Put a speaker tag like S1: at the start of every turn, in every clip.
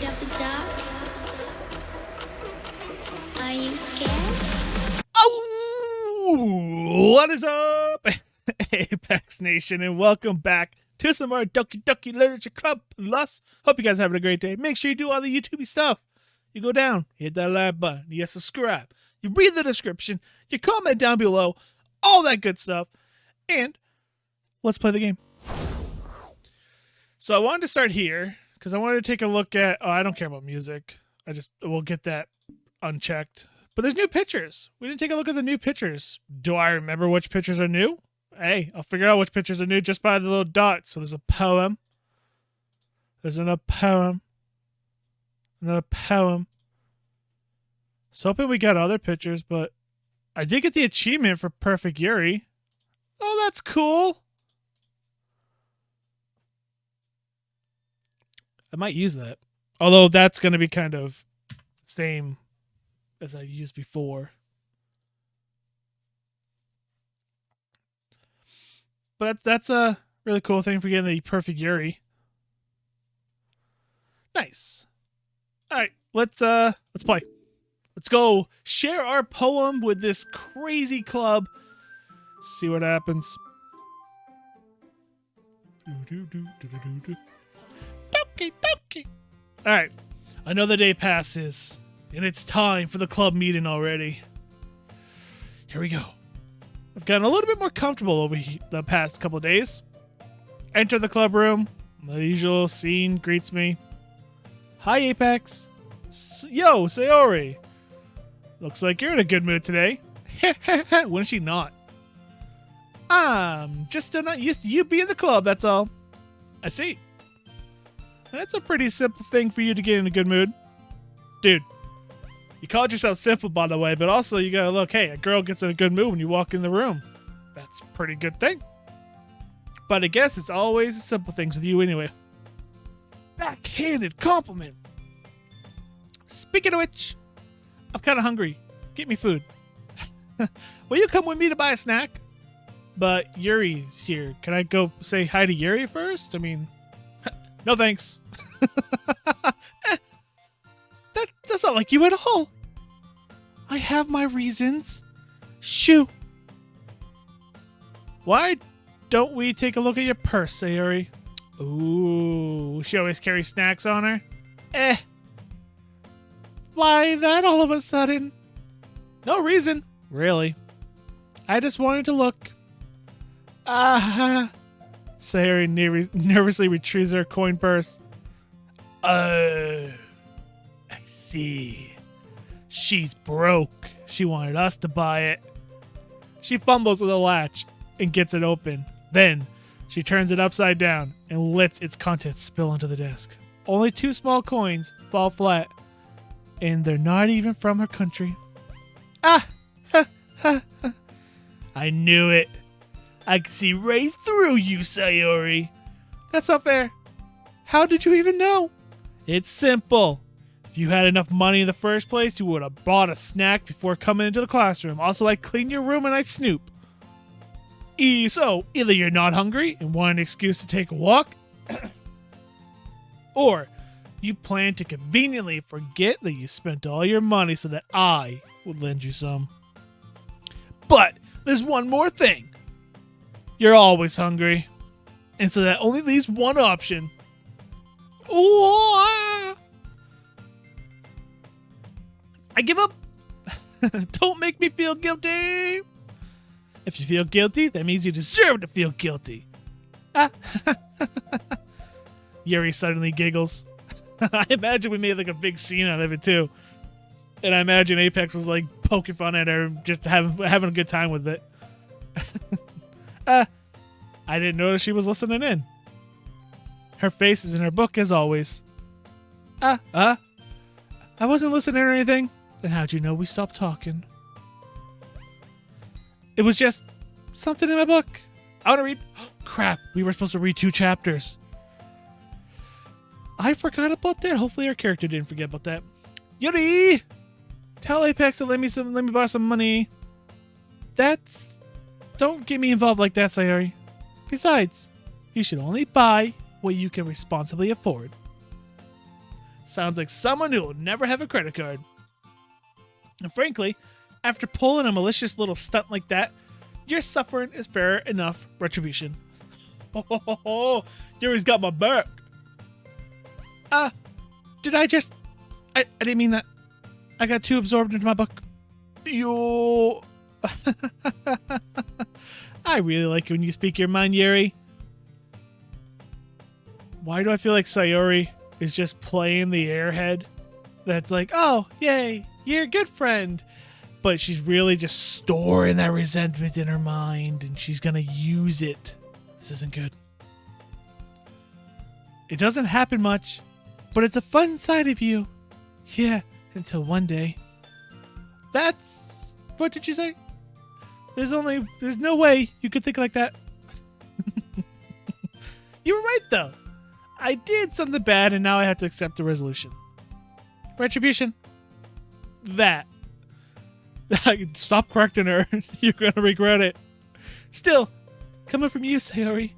S1: of the dark? Are you scared?
S2: Oh, what is up, Apex Nation, and welcome back to some more Doki Doki Literature Club Plus. Hope you guys are having a great day. Make sure you do all the YouTubey stuff. You go down, hit that like button, you subscribe, you read the description, you comment down below, all that good stuff, and let's play the game. So I wanted to start here because I wanted to take a look at. Oh, I don't care about music. We'll get that unchecked. But there's new pictures. We didn't take a look at the new pictures. Do I remember which pictures are new? Hey, I'll figure out which pictures are new just by the little dots. So there's a poem. There's another poem. Another poem. So hoping we got other pictures, but I did get the achievement for Perfect Yuri. Oh, that's cool. I might use that. Although that's going to be kind of the same as I used before. But that's a really cool thing for getting the Perfect Yuri. Nice. All right, let's play. Let's go share our poem with this crazy club. See what happens. Doki Doki. All right, another day passes, and it's time for the club meeting already. Here we go. I've gotten a little bit more comfortable over the past couple of days. Enter the club room. The usual scene greets me. Hi, Apex. Yo, Sayori. Looks like you're in a good mood today. When is she not? I'm just still not used to you being in the club, that's all. I see. That's a pretty simple thing for you to get in a good mood. Dude, you called yourself simple, by the way, but also you gotta look, hey, a girl gets in a good mood when you walk in the room. That's a pretty good thing. But I guess it's always the simple things with you anyway. Backhanded compliment. Speaking of which, I'm kind of hungry. Get me food. Will you come with me to buy a snack? But Yuri's here. Can I go say hi to Yuri first? I mean, no thanks. That's not like you at all. I have my reasons. Shoo. Why don't we take a look at your purse, Sayori? Ooh, she always carries snacks on her. Why that all of a sudden? No reason, really. I just wanted to look. Sayori nervously retrieves her coin purse. I see. She's broke. She wanted us to buy it. She fumbles with a latch and gets it open. Then she turns it upside down and lets its contents spill onto the desk. Only 2 small coins fall flat, and they're not even from her country. I knew it. I could see right through you, Sayori. That's not fair. How did you even know? It's simple. If you had enough money in the first place, you would have bought a snack before coming into the classroom. Also, I clean your room and I snoop. So, either you're not hungry and want an excuse to take a walk, or you plan to conveniently forget that you spent all your money so that I would lend you some. But there's one more thing. You're always hungry. And so that only leaves one option. Ooh, I give up. Don't make me feel guilty. If you feel guilty, that means you deserve to feel guilty. Yuri suddenly giggles. I imagine we made like a big scene out of it too. And I imagine Apex was like poking fun at her, just having a good time with it. I didn't notice she was listening in. Her face is in her book as always. I wasn't listening or anything. Then how'd you know we stopped talking? It was just something in my book. I want to read. Crap, we were supposed to read 2 chapters. I forgot about that. Hopefully our character didn't forget about that. Yuri! Tell Apex to let me borrow some money. Don't get me involved like that, Sayori. Besides, you should only buy what you can responsibly afford. Sounds like someone who will never have a credit card. And frankly, after pulling a malicious little stunt like that, your suffering is fair enough retribution. Yuri's got my back. Did I just... I didn't mean that. I got too absorbed into my book. Yo. I really like it when you speak your mind, Yuri. Why do I feel like Sayori is just playing the airhead? That's like, oh, yay, you're a good friend. But she's really just storing that resentment in her mind, and she's gonna use it. This isn't good. It doesn't happen much, but it's a fun side of you. Yeah, until one day. That's... What did you say? There's no way you could think like that. You were right, though. I did something bad, and now I have to accept the resolution. Retribution. That. Stop correcting her. You're going to regret it. Still, coming from you, Sayori,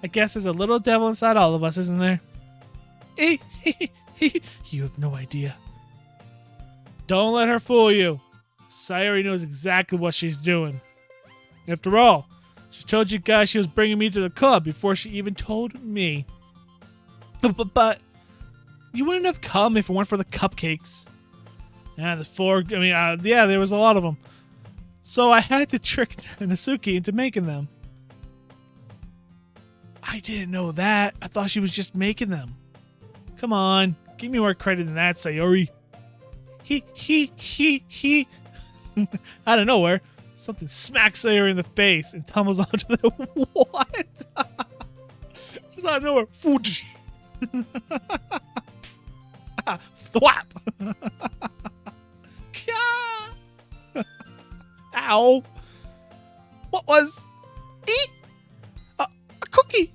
S2: I guess there's a little devil inside all of us, isn't there? You have no idea. Don't let her fool you. Sayori knows exactly what she's doing. After all, she told you guys she was bringing me to the club before she even told me. But you wouldn't have come if it weren't for the cupcakes. Yeah, there was a lot of them. So I had to trick Natsuki into making them. I didn't know that. I thought she was just making them. Come on, give me more credit than that, Sayori. He. Out of nowhere, something smacks Sayori in the face and tumbles onto the... What? Just out of nowhere. Thwap! Ow! What was... A cookie!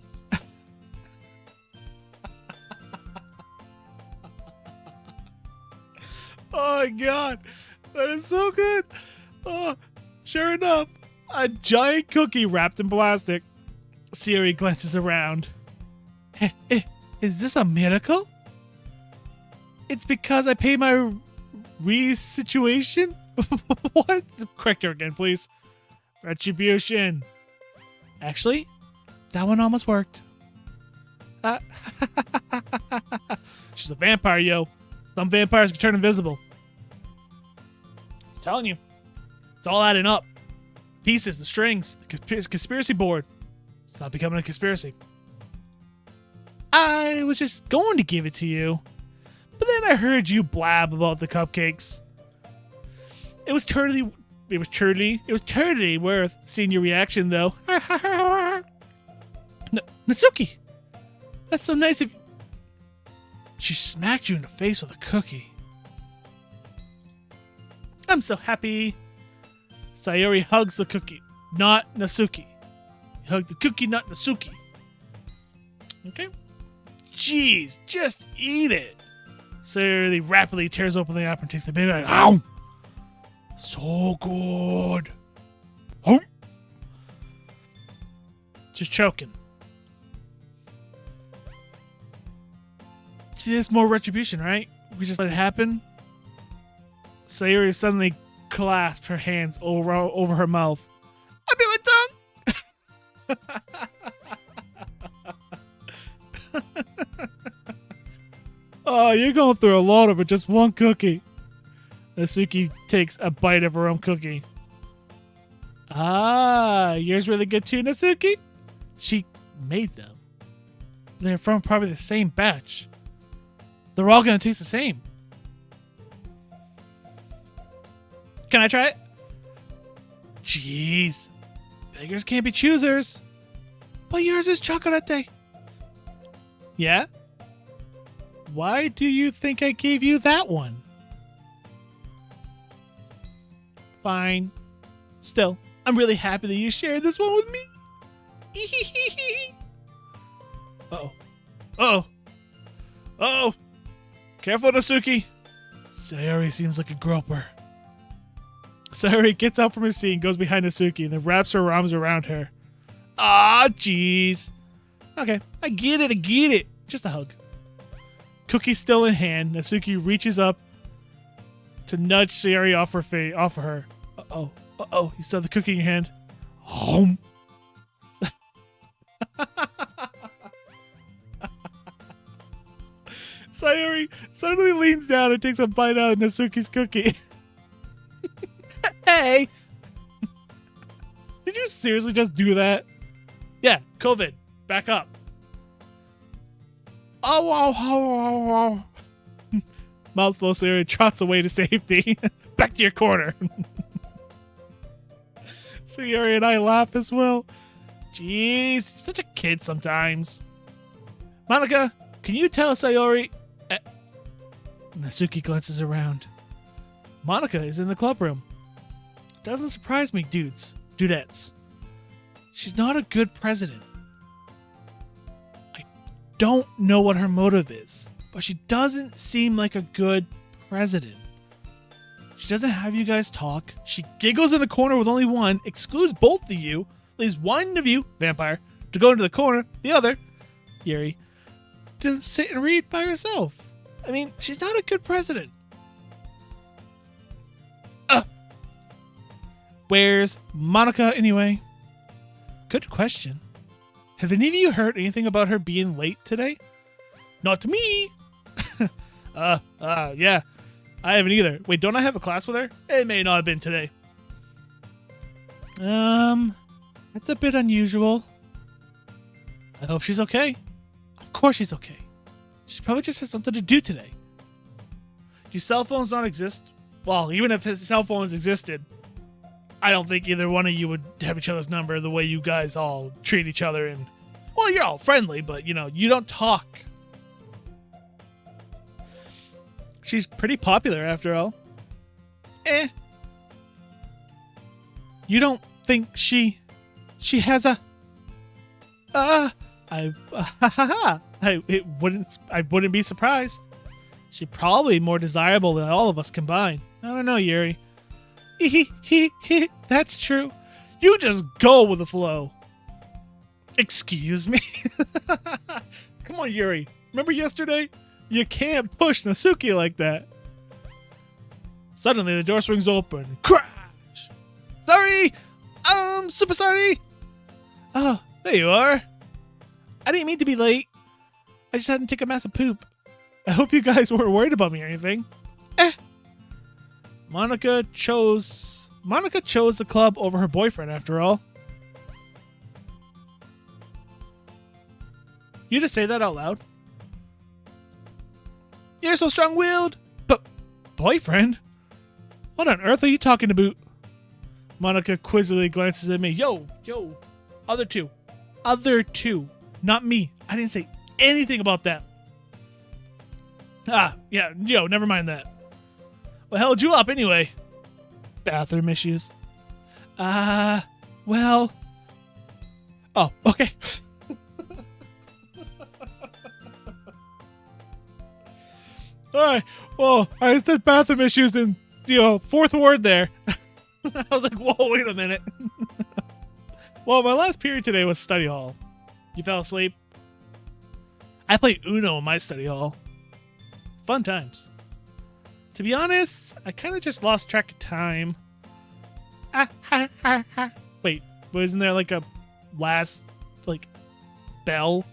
S2: Oh my god! That is so good! Oh, sure enough, a giant cookie wrapped in plastic. Sayori glances around. Is this a miracle? It's because I pay my situation? What? Correct her again, please. Retribution. Actually, that one almost worked. She's a vampire, yo. Some vampires can turn invisible. I'm telling you. It's all adding up. Pieces, the strings, the conspiracy board. It's not becoming a conspiracy. I was just going to give it to you, but then I heard you blab about the cupcakes. It was totally worth seeing your reaction, though. Natsuki, that's so nice of you. She smacked you in the face with a cookie. I'm so happy. Sayori hugs the cookie, not Natsuki. You hug the cookie, not Natsuki. Okay. Jeez, just eat it. Sayori rapidly tears open the apple and takes the baby. Like, ow! So good. Oh. Just choking. See, there's more retribution, right? We just let it happen. Sayori suddenly clasped her hands over her mouth. I bit my tongue! Oh, you're going through a lot of it, just one cookie. Natsuki takes a bite of her own cookie. Ah, yours really good too, Natsuki? She made them. They're from probably the same batch. They're all going to taste the same. Can I try it? Jeez. Beggars can't be choosers. But yours is chocolate. Yeah? Why do you think I gave you that one? Fine. Still, I'm really happy that you shared this one with me. Uh-oh. Uh-oh. Uh-oh. Careful, Natsuki. Sayori seems like a groper. Sayori gets out from her seat and goes behind Natsuki and then wraps her arms around her. Ah, jeez. Okay, I get it. Just a hug. Cookie still in hand, Natsuki reaches up to nudge Sayori off of her. Uh-oh. You still have the cookie in your hand. Home. Sayori suddenly leans down and takes a bite out of Natsuki's cookie. Hey! Did you seriously just do that? Yeah, COVID. Back up. Oh. Mouthful Sayori trots away to safety. Back to your corner. Sayori and I laugh as well. Jeez, you're such a kid sometimes. Monica, can you tell Sayori... Natsuki glances around. Monica is in the club room. Doesn't surprise me, dudettes. She's not a good president. I don't know what her motive is, but she doesn't seem like a good president. She doesn't have you guys talk. She giggles in the corner with only one, excludes both of you, leaves one of you, vampire, to go into the corner, the other, Yuri, to sit and read by herself. I mean, she's not a good president. Where's Monica anyway? Good question. Have any of you heard anything about her being late today? Not to me. Yeah. I haven't either. Wait, don't I have a class with her? It may not have been today. That's a bit unusual. I hope she's okay. Of course she's okay. She probably just has something to do today. Do cell phones not exist? Well, even if his cell phones existed, I don't think either one of you would have each other's number the way you guys all treat each other. And, well, you're all friendly, but, you don't talk. She's pretty popular after all. You don't think she has a... I wouldn't be surprised. She's probably more desirable than all of us combined. I don't know, Yuri. That's true. You just go with the flow. Excuse me? Come on, Yuri. Remember yesterday? You can't push Natsuki like that. Suddenly, the door swings open. Crash! Sorry! Super sorry! Oh, there you are. I didn't mean to be late. I just had to take a massive poop. I hope you guys weren't worried about me or anything. Monica chose the club over her boyfriend after all. You just say that out loud? You're so strong-willed. But boyfriend? What on earth are you talking about? Monica quizzically glances at me. Yo. Other two. Not me. I didn't say anything about that. Yeah. Never mind that. What held you up anyway? Bathroom issues. Well. Oh, okay. Alright. Well, I said bathroom issues in, fourth word there. I was like, whoa, wait a minute. Well, my last period today was study hall. You fell asleep? I played Uno in my study hall. Fun times. To be honest, I kind of just lost track of time. Wait, wasn't there like a last, bell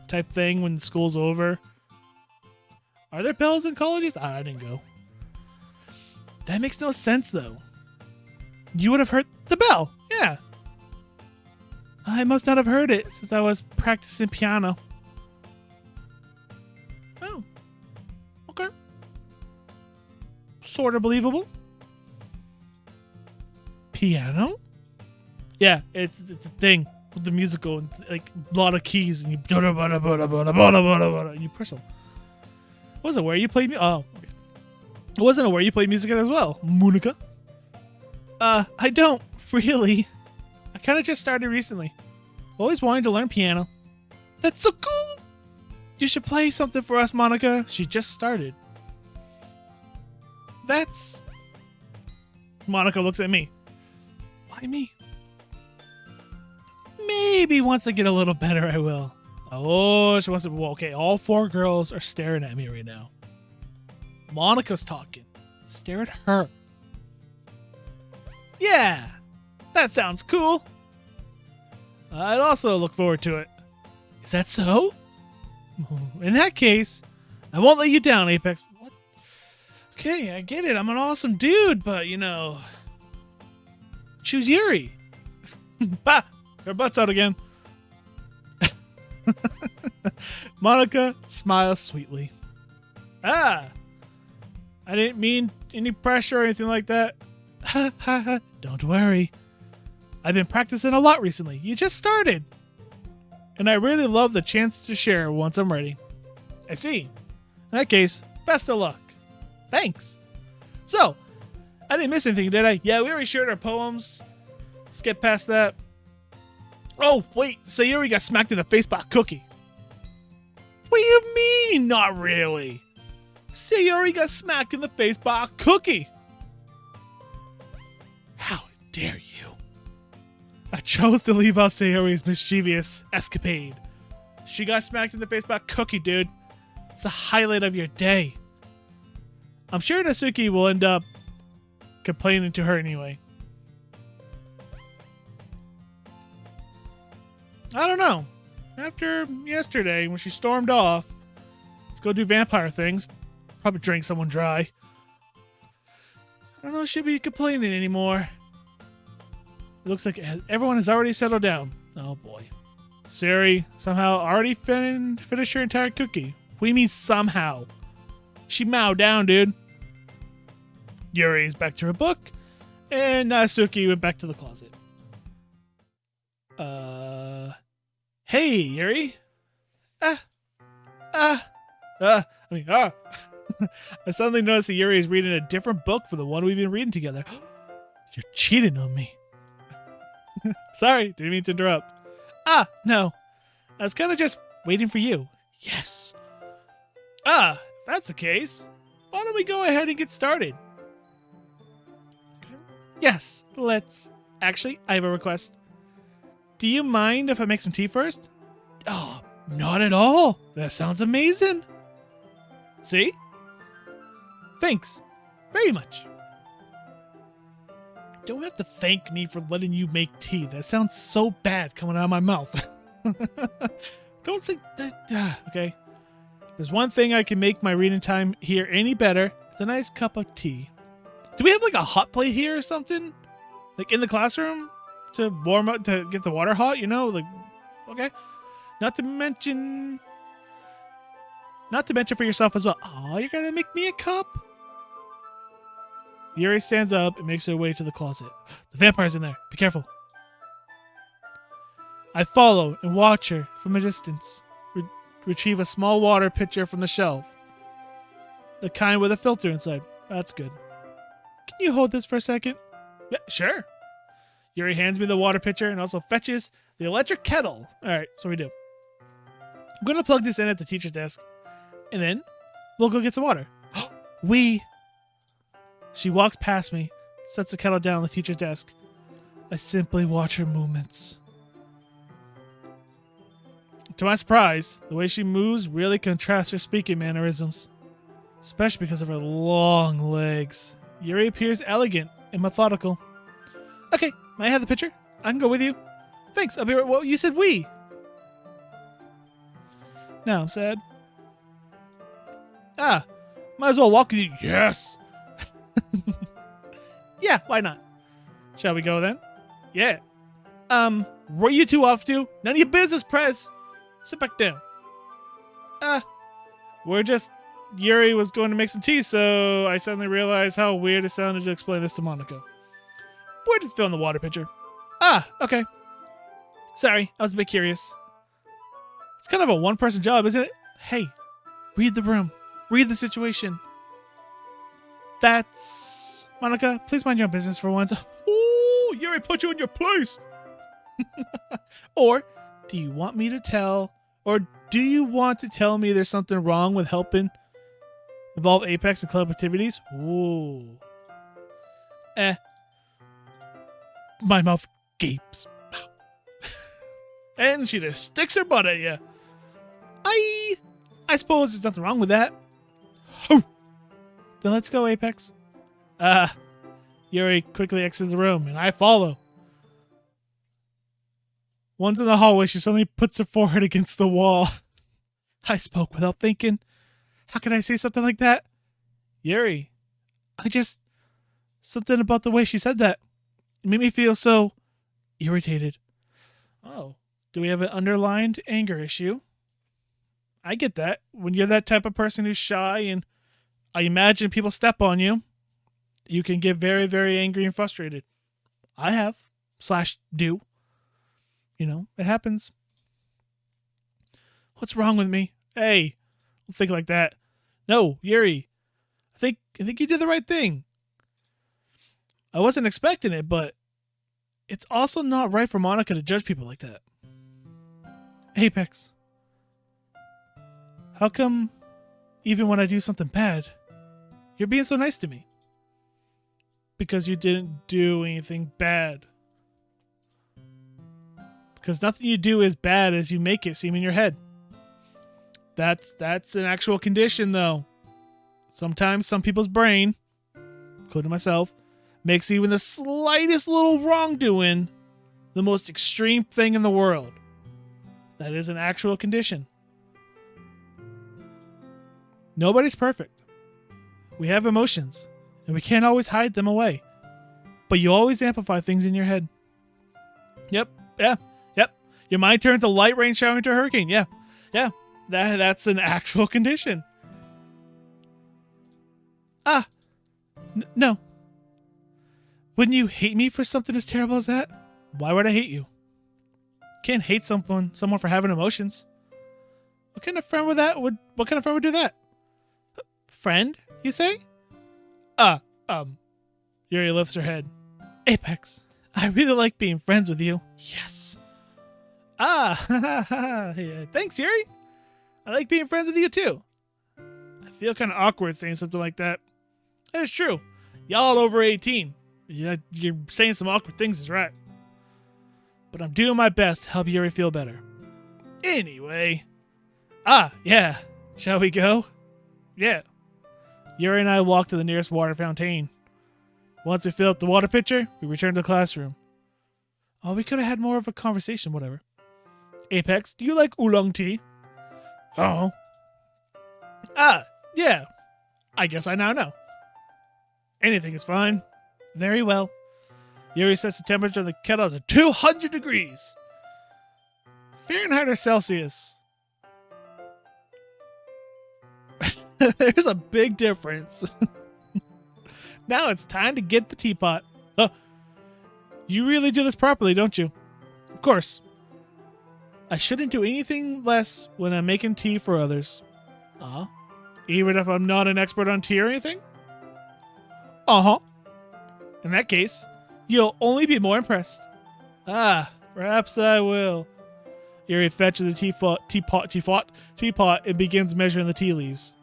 S2: type thing when school's over? Are there bells in colleges? I didn't go. That makes no sense, though. You would have heard the bell. Yeah. I must not have heard it since I was practicing piano. Oh. Okay. Sort of believable. Piano? Yeah, it's a thing with the musical and a lot of keys and you press them. Was it where you played music? Oh, okay. It wasn't where you played music as well, Monica. I don't really. I kind of just started recently. Always wanted to learn piano. That's so cool. You should play something for us, Monica. She just started. That's... Monica looks at me. Why me? Maybe once I get a little better, I will. Oh, she wants to. Well, okay, all 4 girls are staring at me right now. Monika's talking. Stare at her. Yeah, that sounds cool. I'd also look forward to it. Is that so? In that case, I won't let you down, Apex. What? Okay, I get it. I'm an awesome dude, but, choose Yuri. Bah! Her butt's out again. Monica smiles sweetly. I didn't mean any pressure or anything like that. Don't worry. I've been practicing a lot recently. You just started. And I really love the chance to share once I'm ready. I see. In that case, best of luck. Thanks. So, I didn't miss anything, did I? Yeah, we already shared our poems. Let's get past that. Oh, wait. Sayuri got smacked in the face by a cookie. What do you mean, not really? Sayuri got smacked in the face by a cookie. How dare you? I chose to leave out Sayori's mischievous escapade. She got smacked in the face by a cookie, dude. It's a highlight of your day. I'm sure Natsuki will end up complaining to her anyway. I don't know. After yesterday, when she stormed off to go do vampire things, probably drank someone dry. I don't know if she'll be complaining anymore. It looks like everyone has already settled down. Oh boy. Sari somehow already finished her entire cookie. What do you mean somehow? She mowed down, dude. Yuri's back to her book, and Natsuki went back to the closet. Hey, Yuri. I suddenly noticed that Yuri is reading a different book from the one we've been reading together. You're cheating on me. Sorry, didn't mean to interrupt. No. I was kind of just waiting for you. Yes. If that's the case, why don't we go ahead and get started? Yes, let's. Actually, I have a request. Do you mind if I make some tea first? Oh, not at all. That sounds amazing. See? Thanks. Very much. Don't have to thank me for letting you make tea. That sounds so bad coming out of my mouth. Don't say that. Okay. If there's one thing I can make my reading time here any better, it's a nice cup of tea. Do we have like a hot plate here or something? Like in the classroom? To warm up, to get the water hot, Like, okay. Not to mention for yourself as well. Oh, you're going to make me a cup? Yuri stands up and makes her way to the closet. The vampire's in there. Be careful. I follow and watch her from a distance. Retrieve a small water pitcher from the shelf. The kind with a filter inside. That's good. Can you hold this for a second? Yeah, sure. Yuri hands me the water pitcher and also fetches the electric kettle. All right, so we do. I'm going to plug this in at the teacher's desk, and then we'll go get some water. She walks past me, sets the kettle down on the teacher's desk. I simply watch her movements. To my surprise, the way she moves really contrasts her speaking mannerisms, especially because of her long legs. Yuri appears elegant and methodical. Okay, may I have the pitcher? I can go with you. Thanks, I'll be right. Well, you said we. Now I'm sad. Might as well walk with you. Yes. Yeah, why not? Shall we go then? Yeah. Where you two off to? None of your business, Prez. Sit back down. Yuri was going to make some tea, so I suddenly realized how weird it sounded to explain this to Monica. We're just filling the water pitcher. Okay. Sorry, I was a bit curious. It's kind of a one-person job, isn't it? Hey, read the room. Read the situation. That's... Monica, please mind your own business for once. Ooh, Yuri put you in your place. Or do you want me to tell... Or do you want to tell me there's something wrong with helping involve Apex and club activities? Ooh. My mouth gapes. And she just sticks her butt at you. I suppose there's nothing wrong with that. Then let's go, Apex. Yuri quickly exits the room, and I follow. Once in the hallway, she suddenly puts her forehead against the wall. I spoke without thinking. How can I say something like that? Yuri, something about the way she said that. It made me feel so irritated. Oh, do we have an underlined anger issue? I get that. When you're that type of person who's shy and I imagine people step on you, you can get very, very angry and frustrated. I have. / do. You know, it happens. What's wrong with me? Hey, don't think like that. No, Yuri. I think you did the right thing. I wasn't expecting it, but it's also not right for Monica to judge people like that. Apex. How come, even when I do something bad, you're being so nice to me? Because you didn't do anything bad. Because nothing you do is bad as you make it seem in your head. That's an actual condition, though. Sometimes some people's brain, including myself, makes even the slightest little wrongdoing the most extreme thing in the world. That is an actual condition. Nobody's perfect. We have emotions, and we can't always hide them away. But you always amplify things in your head. Yep. Your mind turns a light rain shower into a hurricane. Yeah. That's an actual condition. No. Wouldn't you hate me for something as terrible as that? Why would I hate you? Can't hate someone for having emotions. What kind of friend would do that? Friend, you say? Yuri lifts her head. Apex, I really like being friends with you. Yes. Yeah, thanks, Yuri. I like being friends with you too. I feel kind of awkward saying something like that. That's true. Y'all over 18. Yeah, you're saying some awkward things is right. But I'm doing my best to help Yuri feel better. Anyway. Yeah. Shall we go? Yeah. Yuri and I walk to the nearest water fountain. Once we fill up the water pitcher, we return to the classroom. Oh, we could have had more of a conversation, whatever. Apex, do you like oolong tea? Oh. Yeah. I guess I now know. Anything is fine. Very well. Yuri sets the temperature of the kettle to 200 degrees. Fahrenheit or Celsius? There's a big difference. Now it's time to get the teapot. Oh, you really do this properly, don't you? Of course. I shouldn't do anything less when I'm making tea for others. Even if I'm not an expert on tea or anything? In that case, you'll only be more impressed. Perhaps I will. Yuri fetches the teapot and begins measuring the tea leaves.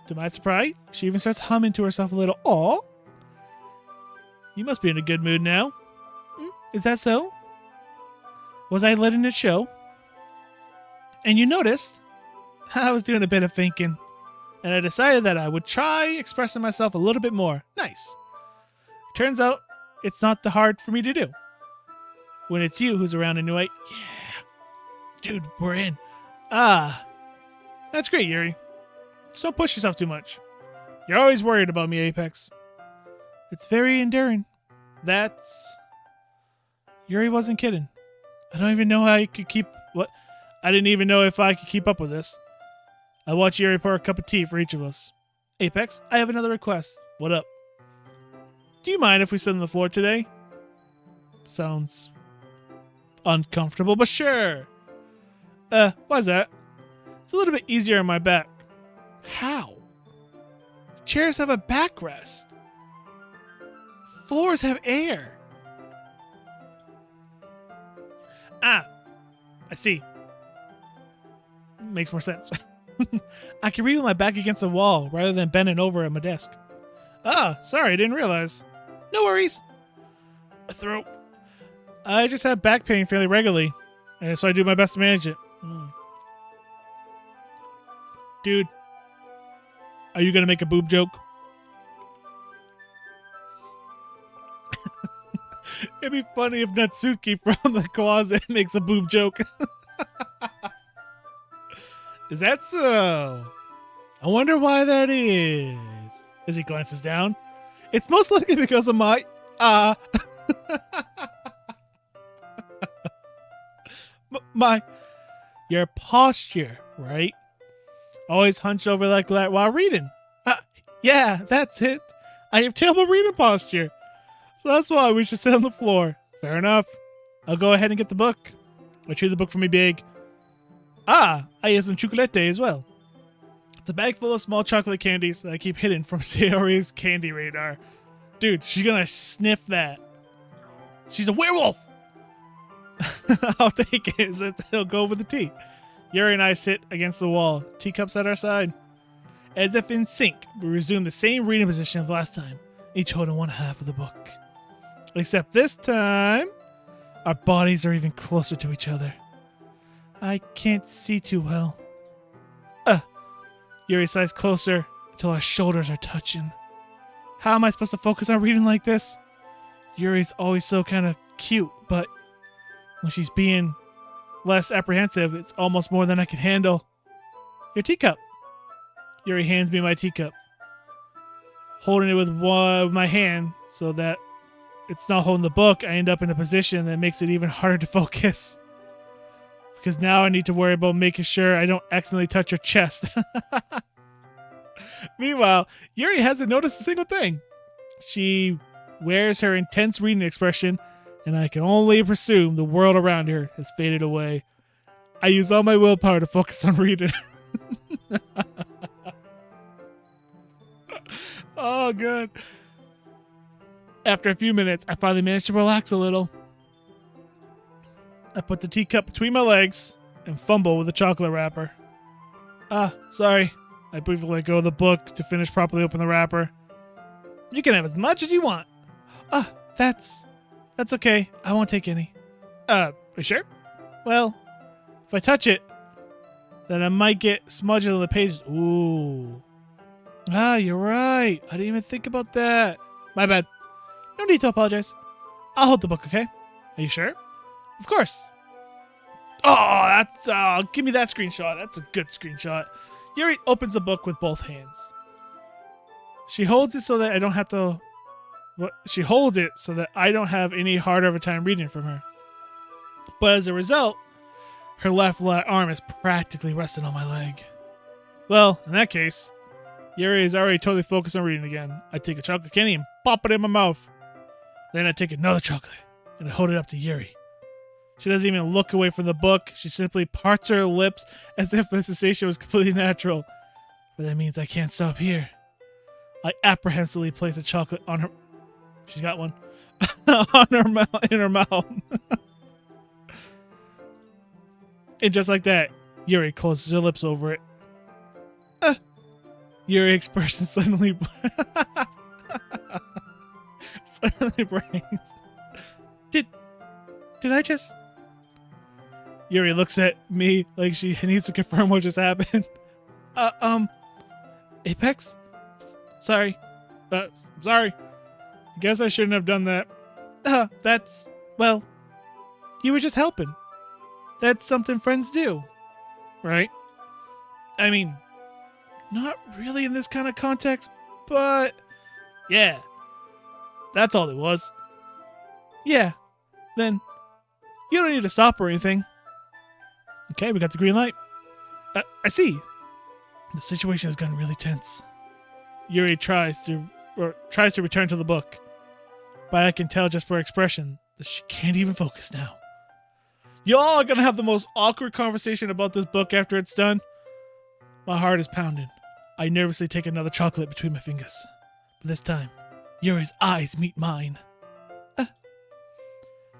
S2: To my surprise, she even starts humming to herself a little. Aw. You must be in a good mood now. Is that so? Was I letting it show? And you noticed, I was doing a bit of thinking, and I decided that I would try expressing myself a little bit more. Nice. Turns out, it's not that hard for me to do. When it's you who's around anyway. Yeah. Dude, we're in. That's great, Yuri. Just don't push yourself too much. You're always worried about me, Apex. It's very endearing. Yuri wasn't kidding. I don't even know how I could keep... What? I didn't even know if I could keep up with this. I watched Yuri pour a cup of tea for each of us. Apex, I have another request. What up? Do you mind if we sit on the floor today? Sounds uncomfortable, but sure. Why's that? It's a little bit easier on my back. How? Chairs have a backrest. Floors have air. I see. Makes more sense. I can read with my back against the wall rather than bending over at my desk. Sorry, I didn't realize. No worries. A throat. I just have back pain fairly regularly, and so I do my best to manage it. Dude, are you gonna make a boob joke? It'd be funny if Natsuki from the closet makes a boob joke. Is that so? I wonder why that is. As he glances down, it's most likely because of my your posture, right? Always hunch over like that while reading. Yeah, that's it. I have terrible reading posture. So that's why we should sit on the floor. Fair enough. I'll go ahead and get the book. Retrieve the book for me, big. I have some chocolate as well. It's a bag full of small chocolate candies that I keep hidden from Sayori's candy radar. Dude, she's gonna sniff that. She's a werewolf! I'll take it, so he'll go with the tea. Yuri and I sit against the wall, teacups at our side. As if in sync, we resume the same reading position of last time, each holding one half of the book. Except this time, our bodies are even closer to each other. I can't see too well. Yuri sighs closer until our shoulders are touching. How am I supposed to focus on reading like this? Yuri's always so kind of cute, but when she's being less apprehensive, it's almost more than I can handle. Your teacup. Yuri hands me my teacup, holding it with my hand so that it's not holding the book. I end up in a position that makes it even harder to focus. Because now I need to worry about making sure I don't accidentally touch her chest. Meanwhile, Yuri hasn't noticed a single thing. She wears her intense reading expression, and I can only presume the world around her has faded away. I use all my willpower to focus on reading. Oh, good. After a few minutes, I finally managed to relax a little. I put the teacup between my legs and fumble with the chocolate wrapper. Sorry. I briefly let go of the book to finish properly open the wrapper. You can have as much as you want. That's okay. I won't take any. You sure? Well, if I touch it, then I might get smudged on the pages. Ooh. You're right. I didn't even think about that. My bad. No need to apologize. I'll hold the book, okay? Are you sure? Of course. Give me that screenshot. That's a good screenshot. Yuri opens the book with both hands. She holds it so that I don't have to... She holds it so that I don't have any harder of a time reading from her. But as a result, her left arm is practically resting on my leg. Well, in that case, Yuri is already totally focused on reading again. I take a chocolate candy and pop it in my mouth. Then I take another chocolate and I hold it up to Yuri. She doesn't even look away from the book. She simply parts her lips as if the sensation was completely natural. But that means I can't stop here. I apprehensively place a chocolate on her... She's got one. in her mouth. And just like that, Yuri closes her lips over it. Yuri expression suddenly breaks. Did I just... Yuri looks at me like she needs to confirm what just happened. Apex? Sorry. Sorry. I guess I shouldn't have done that. Well, you were just helping. That's something friends do. Right? I mean, not really in this kind of context, but yeah. That's all it was. Yeah. Then you don't need to stop or anything. Okay, we got the green light. I see. The situation has gotten really tense. Yuri tries to return to the book, but I can tell just by her expression that she can't even focus now. Y'all are gonna have the most awkward conversation about this book after it's done. My heart is pounding. I nervously take another chocolate between my fingers, but this time, Yuri's eyes meet mine.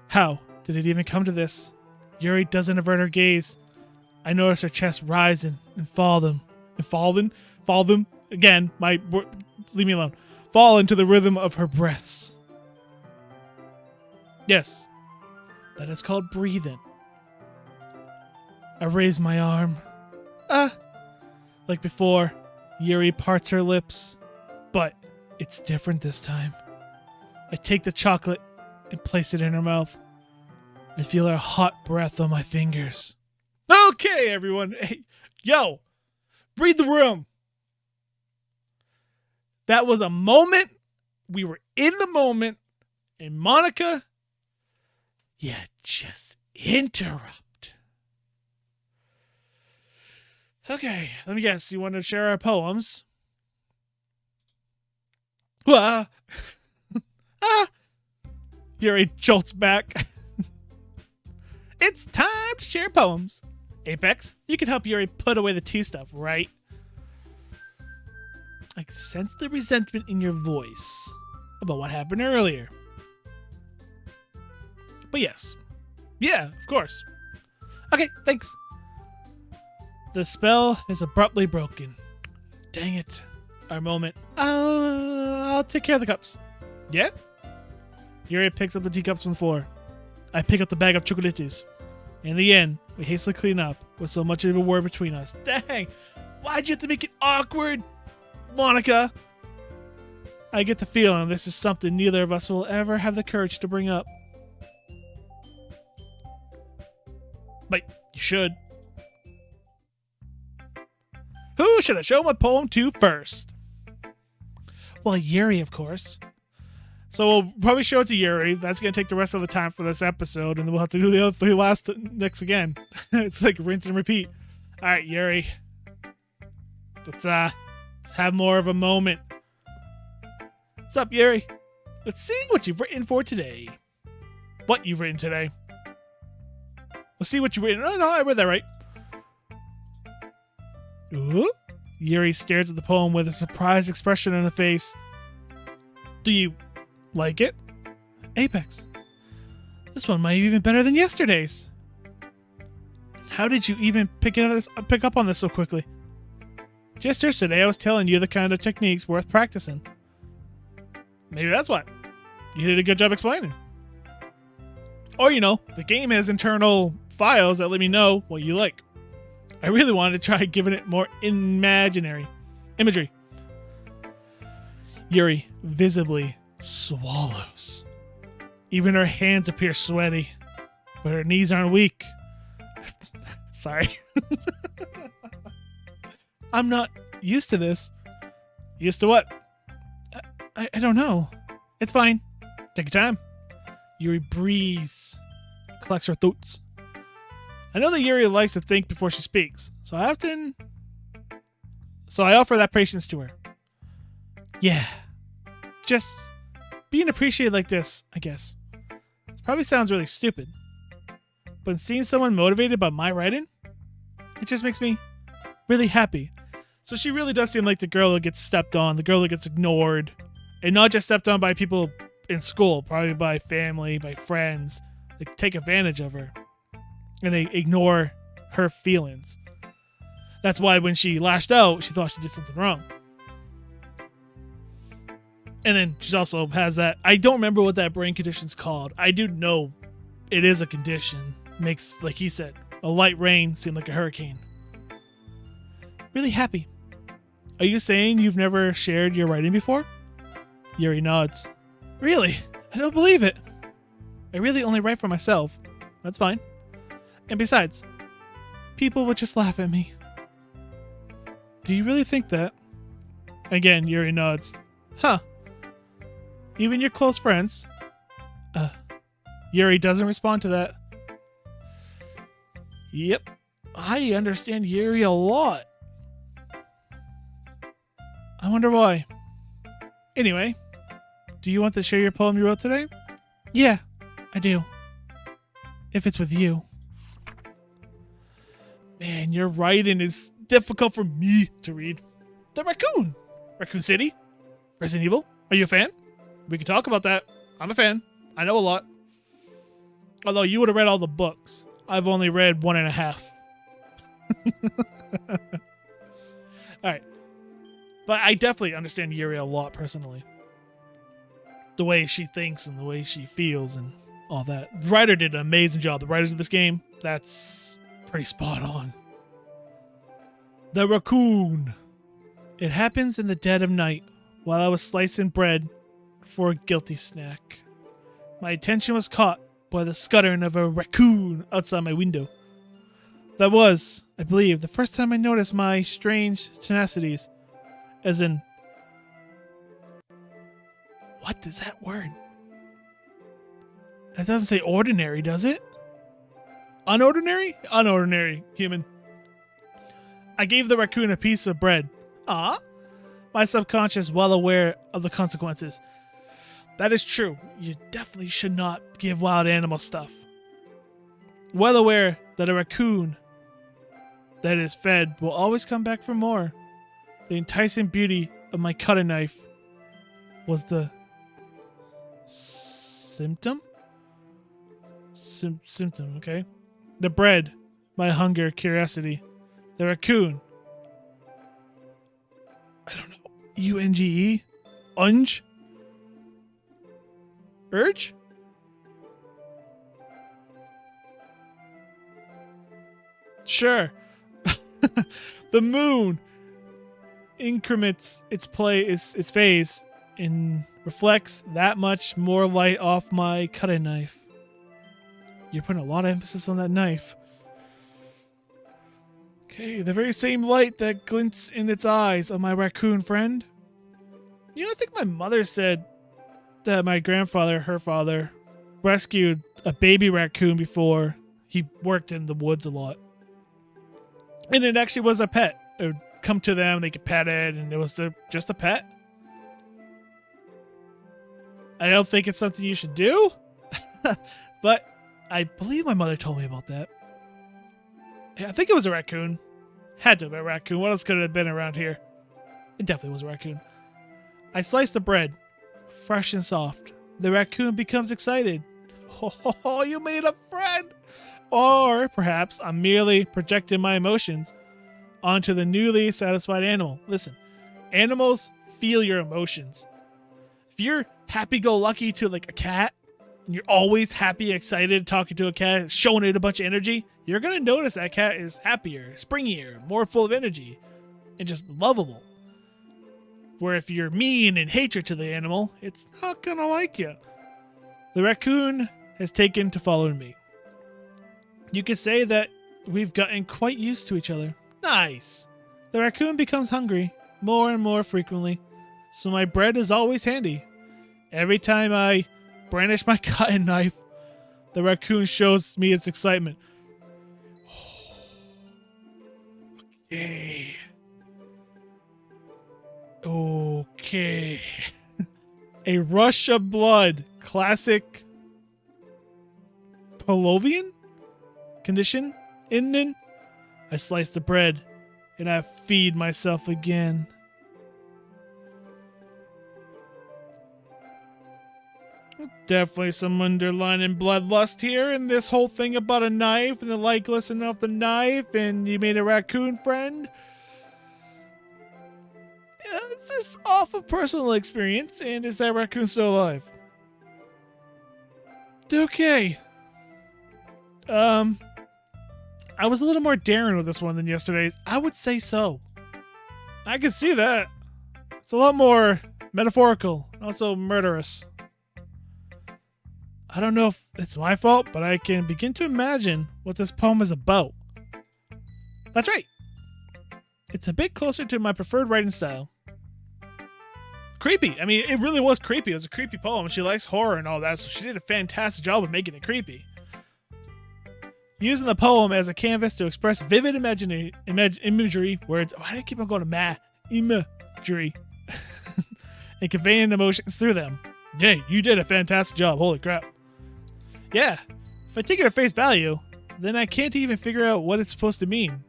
S2: How did it even come to this? Yuri doesn't avert her gaze. I notice her chest rising and fall them. Again, leave me alone. Fall into the rhythm of her breaths. Yes, that is called breathing. I raise my arm. Like before, Yuri parts her lips, but it's different this time. I take the chocolate and place it in her mouth. I feel her hot breath on my fingers. Okay, everyone. Hey, yo, read the room. That was a moment. We were in the moment. And Monica, yeah, just interrupt. Okay, let me guess. You want to share our poems? Ah. Yuri jolts back. It's time to share poems. Apex, you can help Yuri put away the tea stuff, right? I can sense the resentment in your voice about what happened earlier. But yes. Yeah, of course. Okay, thanks. The spell is abruptly broken. Dang it. Our moment. I'll take care of the cups. Yeah? Yuri picks up the teacups from the floor. I pick up the bag of chocolates. In the end, we hastily clean up with so much of a word between us. Dang! Why'd you have to make it awkward, Monica? I get the feeling this is something neither of us will ever have the courage to bring up. But you should. Who should I show my poem to first? Well, Yuri, of course. So we'll probably show it to Yuri. That's going to take the rest of the time for this episode, and then we'll have to do the other three next again. It's like rinse and repeat. All right, Yuri. Let's have more of a moment. What's up, Yuri? Let's see what you've written for today. What you've written today. Let's see what you've written. Oh, no, I read that right. Ooh. Yuri stares at the poem with a surprised expression on her face. Do you like it? Apex. This one might be even better than yesterday's. How did you even pick up on this so quickly? Just yesterday I was telling you the kind of techniques worth practicing. Maybe that's why. You did a good job explaining. Or, the game has internal files that let me know what you like. I really wanted to try giving it more imagery. Yuri visibly swallows. Even her hands appear sweaty, but her knees aren't weak. Sorry. I'm not used to this. Used to what? I don't know. It's fine. Take your time. Yuri breathes. Collects her thoughts. I know that Yuri likes to think before she speaks, so I offer that patience to her. Yeah. Just being appreciated like this, I guess. This probably sounds really stupid, but seeing someone motivated by my writing, it just makes me really happy. So she really does seem like the girl that gets stepped on, the girl that gets ignored, and not just stepped on by people in school, probably by family, by friends. They take advantage of her, and they ignore her feelings. That's why when she lashed out, she thought she did something wrong. And then she also has that, I don't remember what that brain condition's called. I do know it is a condition. Makes, like he said, a light rain seem like a hurricane. Really happy. Are you saying you've never shared your writing before? Yuri nods. Really? I don't believe it. I really only write for myself. That's fine. And besides, people would just laugh at me. Do you really think that? Again, Yuri nods. Huh. Even your close friends? Yuri doesn't respond to that. Yep. I understand Yuri a lot. I wonder why. Anyway, do you want to share your poem you wrote today? Yeah, I do. If it's with you. Man, your writing is difficult for me to read. The Raccoon. Raccoon City. Resident Evil. Are you a fan? We can talk about that. I'm a fan. I know a lot. Although you would have read all the books. I've only read 1.5. Alright. But I definitely understand Yuri a lot personally. The way she thinks and the way she feels and all that. The writer did an amazing job. The writers of this game, that's pretty spot on. The raccoon. It happens in the dead of night while I was slicing bread for a guilty snack. My attention was caught by the scuttering of a raccoon outside my window. That was, I believe, the first time I noticed my strange tenacities. As in... What is that word? That doesn't say ordinary, does it? Unordinary? Unordinary, human. I gave the raccoon a piece of bread. Ah, my subconscious well aware of the consequences. That is true. You definitely should not give wild animals stuff. Well aware that a raccoon that is fed will always come back for more. The enticing beauty of my cutting knife was the symptom? Symptom, okay? The bread, my hunger, curiosity. The raccoon. I don't know. UNGE? Unge? Urge? Sure. The moon increments its phase and reflects that much more light off my cutting knife. You're putting a lot of emphasis on that knife. Okay, the very same light that glints in its eyes of my raccoon friend. You know, I think my mother said that my grandfather, her father, rescued a baby raccoon before. He worked in the woods a lot. And it actually was a pet. It would come to them, they could pet it, and it was just a pet. I don't think it's something you should do, but I believe my mother told me about that. Yeah, I think it was a raccoon. Had to have been a raccoon. What else could it have been around here? It definitely was a raccoon. I slice the bread, fresh and soft. The raccoon becomes excited. Oh, you made a friend! Or perhaps I'm merely projecting my emotions onto the newly satisfied animal. Listen, animals feel your emotions. If you're happy-go-lucky to like a cat, and you're always happy, excited, talking to a cat, showing it a bunch of energy, you're going to notice that cat is happier, springier, more full of energy, and just lovable. Where if you're mean and hatred to the animal, it's not going to like you. The raccoon has taken to following me. You could say that we've gotten quite used to each other. Nice. The raccoon becomes hungry more and more frequently, so my bread is always handy. Every time I brandish my cutting knife, the raccoon shows me its excitement. Okay. Okay. A rush of blood. Classic Pavlovian condition. I slice the bread and I feed myself again. Definitely some underlying bloodlust here, and this whole thing about a knife and the light glistening off the knife, and you made a raccoon friend. Is this off of personal experience, and is that raccoon still alive? Okay. I was a little more daring with this one than yesterday's. I would say so. I can see that. It's a lot more metaphorical, also murderous. I don't know if it's my fault, but I can begin to imagine what this poem is about. That's right. It's a bit closer to my preferred writing style. Creepy. I mean, it really was creepy. It was a creepy poem. She likes horror and all that, so she did a fantastic job of making it creepy. Using the poem as a canvas to express vivid imagery, words. Why do I keep on going to imagery? And conveying emotions through them. Yay, you did a fantastic job. Holy crap. Yeah, if I take it at face value, then I can't even figure out what it's supposed to mean.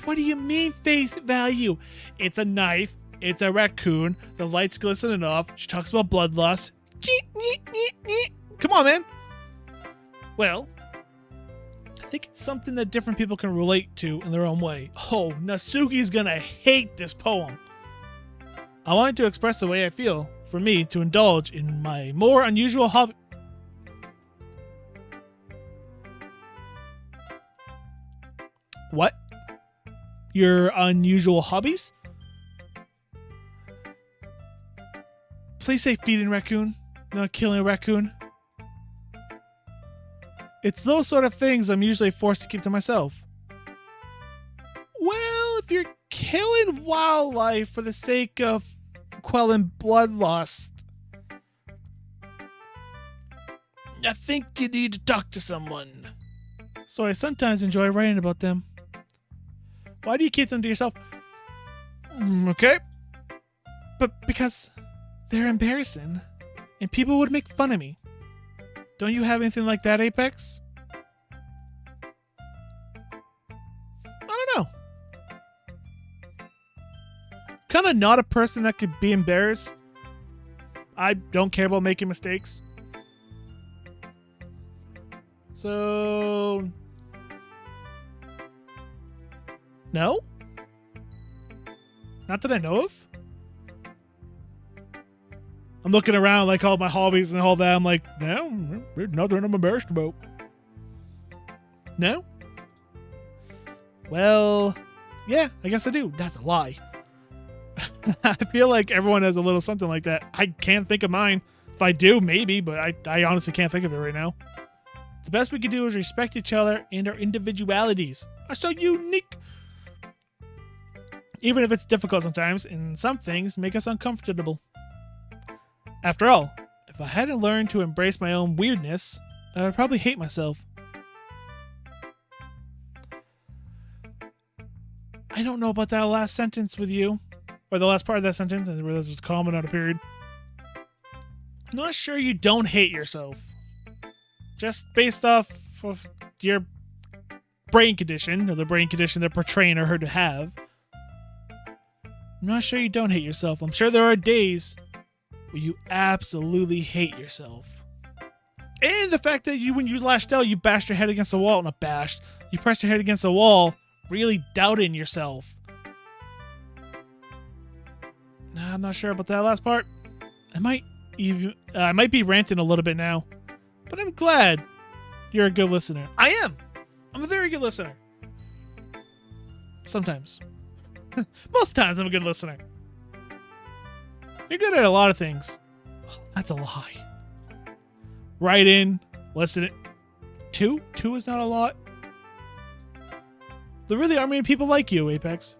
S2: What do you mean face value? It's a knife. It's a raccoon. The light's glistening off. She talks about bloodlust. Come on, man. Well, I think it's something that different people can relate to in their own way. Oh, Nasuki's gonna hate this poem. I wanted to express the way I feel for me to indulge in my more unusual hobby. What? Your unusual hobbies? Please say feeding raccoon, not killing a raccoon. It's those sort of things I'm usually forced to keep to myself. Well, if you're killing wildlife for the sake of quelling bloodlust, I think you need to talk to someone. So I sometimes enjoy writing about them. Why do you keep them to yourself? Okay. But because they're embarrassing, and people would make fun of me. Don't you have anything like that, Apex? I don't know. Kind of not a person that could be embarrassed. I don't care about making mistakes. So... no? Not that I know of? I'm looking around like all my hobbies and all that. I'm like, no, there's nothing I'm embarrassed about. No? Well, yeah, I guess I do. That's a lie. I feel like everyone has a little something like that. I can't think of mine. If I do, maybe, but I honestly can't think of it right now. The best we can do is respect each other, and our individualities are so unique. Even if it's difficult sometimes, and some things make us uncomfortable. After all, if I hadn't learned to embrace my own weirdness, I would probably hate myself. I don't know about that last sentence with you. Or the last part of that sentence. I realize it's a comma, not a period. I'm not sure you don't hate yourself. Just based off of your brain condition, or the brain condition they're portraying her to have. I'm not sure you don't hate yourself. I'm sure there are days where you absolutely hate yourself. And the fact that when you lashed out, you bashed your head against the wall. Not bashed. You pressed your head against the wall, really doubting yourself. Nah, I'm not sure about that last part. I might be ranting a little bit now. But I'm glad you're a good listener. I am. I'm a very good listener. Sometimes. Most times I'm a good listener. You're good at a lot of things. That's a lie. Write in, listen. Two is not a lot. There really aren't many people like you, Apex.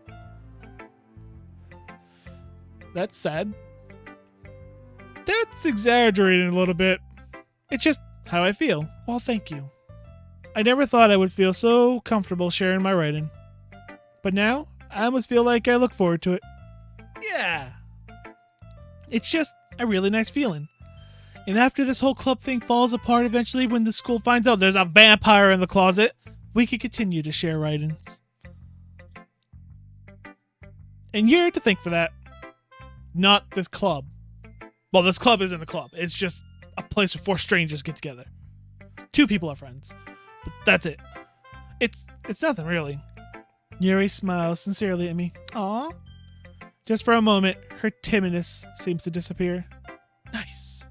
S2: That's sad. That's exaggerating a little bit. It's just how I feel. Well, thank you. I never thought I would feel so comfortable sharing my writing. But now, I almost feel like I look forward to it. Yeah. It's just a really nice feeling. And after this whole club thing falls apart eventually, when the school finds out there's a vampire in the closet, we can continue to share writings. And you're to thank for that. Not this club. Well, this club isn't a club. It's just a place where 4 strangers get together. 2 people are friends. But that's it. It's nothing really. Yuri smiles sincerely at me. Aw. Just for a moment, her timidness seems to disappear. Nice.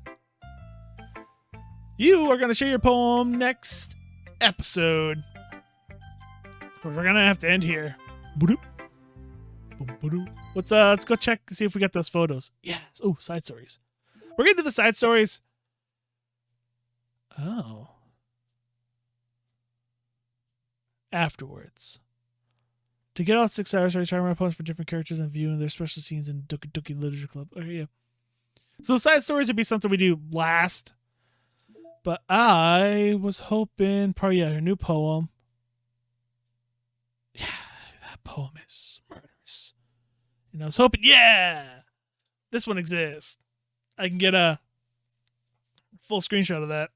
S2: You are going to share your poem next episode. Of course, we're going to have to end here. Let's go check and see if we got those photos. Yes. Oh, side stories. We're going to do the side stories. Oh. Afterwards. To get all 6 hours, I try my poems for different characters and viewing their special scenes in Doki Doki Literature Club. Oh, yeah. So the side stories would be something we do last. But I was hoping, probably, her new poem. Yeah, that poem is murderous. And I was hoping, this one exists. I can get a full screenshot of that.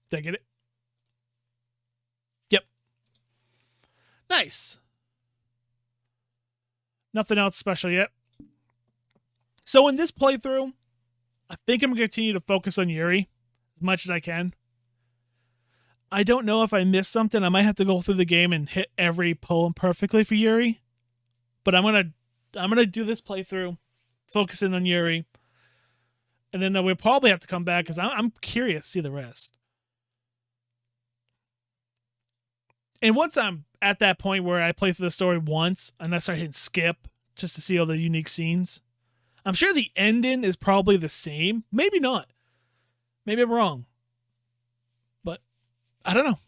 S2: Did I get it? Yep. Nice. Nothing else special yet. So in this playthrough, I think I'm going to continue to focus on Yuri as much as I can. I don't know if I missed something. I might have to go through the game and hit every poem perfectly for Yuri. But I'm gonna do this playthrough, focusing on Yuri. And then we'll probably have to come back because I'm curious to see the rest. And once I'm at that point where I play through the story once and I start hitting skip just to see all the unique scenes. I'm sure the ending is probably the same. Maybe not. Maybe I'm wrong. But I don't know.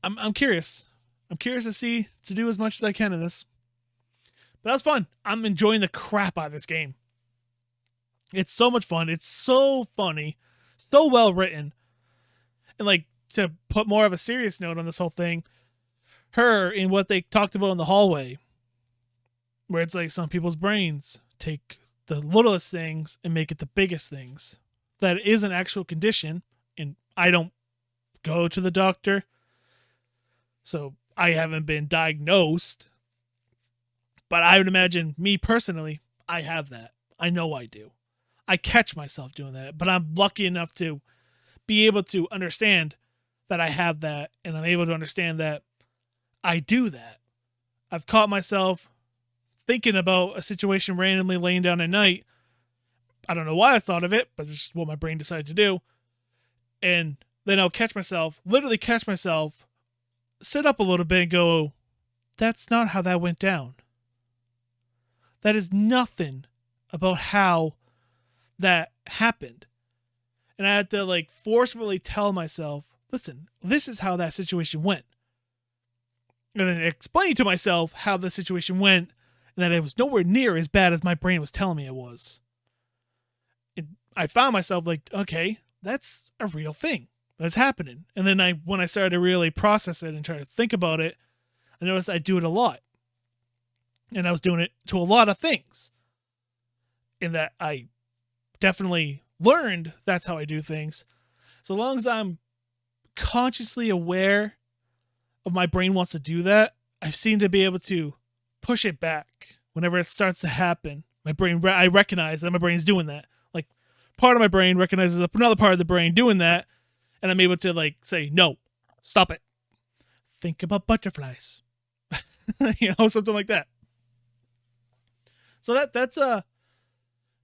S2: I'm curious. I'm curious to do as much as I can in this. But that was fun. I'm enjoying the crap out of this game. It's so much fun. It's so funny. So well written. And like, to put more of a serious note on this whole thing, her in what they talked about in the hallway, where it's like some people's brains take the littlest things and make it the biggest things. That is an actual condition, and I don't go to the doctor, so I haven't been diagnosed. But I would imagine, me personally, I have that. I know I do. I catch myself doing that, but I'm lucky enough to be able to understand that I have that, and I'm able to understand that I do that. I've caught myself thinking about a situation randomly laying down at night. I don't know why I thought of it, but it's just what my brain decided to do. And then I'll literally catch myself, sit up a little bit and go, that's not how that went down. That is nothing about how that happened. And I had to like forcefully tell myself, listen, this is how that situation went. And then explain to myself how the situation went, and that it was nowhere near as bad as my brain was telling me it was. And I found myself like, okay, that's a real thing that's happening. And then when I started to really process it and try to think about it, I noticed I do it a lot. And I was doing it to a lot of things. And that I definitely learned that's how I do things. So long as I'm consciously aware of my brain wants to do that, I seem to be able to push it back whenever it starts to happen. I recognize that my brain's doing that. Like, part of my brain recognizes another part of the brain doing that, and I'm able to like say, no, stop it. Think about butterflies. Something like that. So that's it's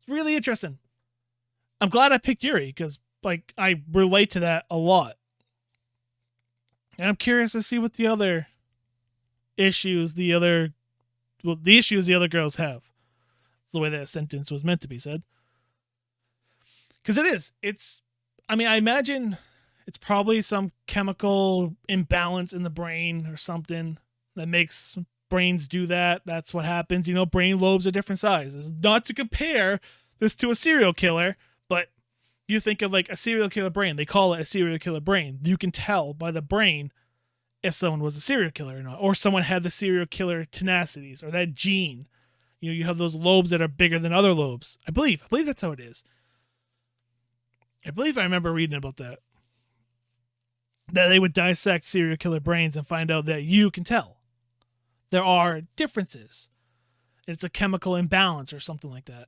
S2: really interesting. I'm glad I picked Yuri because like I relate to that a lot. And I'm curious to see what the issues the other girls have. That's the way that sentence was meant to be said. Because I imagine it's probably some chemical imbalance in the brain or something that makes brains do that. That's what happens. Brain lobes are different sizes. Not to compare this to a serial killer, but you think of like a serial killer brain. They call it a serial killer brain. You can tell by the brain if someone was a serial killer or not, or someone had the serial killer tenacities or that gene. You have those lobes that are bigger than other lobes. I believe that's how it is. I believe I remember reading about that. That they would dissect serial killer brains and find out that you can tell there are differences. It's a chemical imbalance or something like that.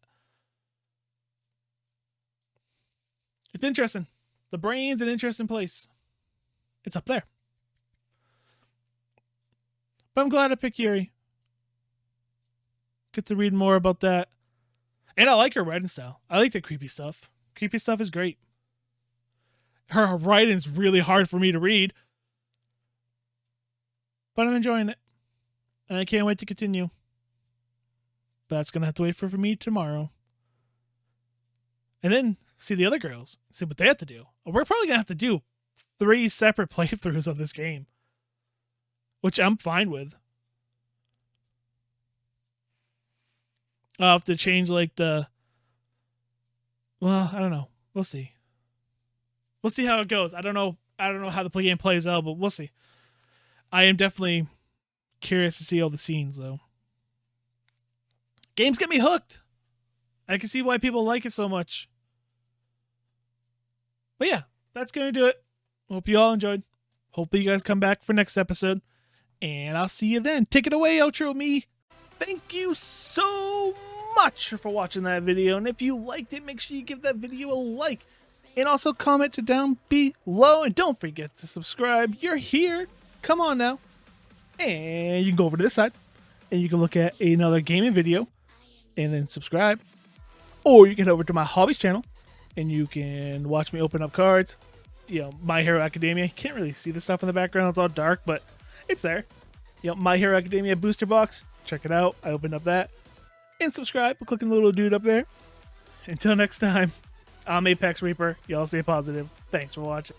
S2: It's interesting. The brain's an interesting place. It's up there. But I'm glad I picked Yuri. Get to read more about that. And I like her writing style. I like the creepy stuff. Creepy stuff is great. Her writing's really hard for me to read. But I'm enjoying it. And I can't wait to continue. But that's going to have to wait for me tomorrow. And then see the other girls. See what they have to do. We're probably going to have to do 3 separate playthroughs of this game. Which I'm fine with. I'll have to change like I don't know. We'll see. We'll see how it goes. I don't know how the game plays out, but we'll see. I am definitely curious to see all the scenes though. Games get me hooked. I can see why people like it so much. But yeah, that's going to do it. Hope you all enjoyed. Hope you guys come back for next episode. And I'll see you then. Take it away, outro me. Thank you so much for watching that video. And if you liked it, make sure you give that video a like. And also comment down below. And don't forget to subscribe. You're here. Come on now. And you can go over to this side. And you can look at another gaming video. And then subscribe. Or you can head over to my Hobbies channel. And you can watch me open up cards. My Hero Academia. You can't really see the stuff in the background. It's all dark. But it's there. My Hero Academia booster box. Check it out. I opened up that. And subscribe by clicking the little dude up there. Until next time, I'm ApexReaper. Y'all stay positive. Thanks for watching.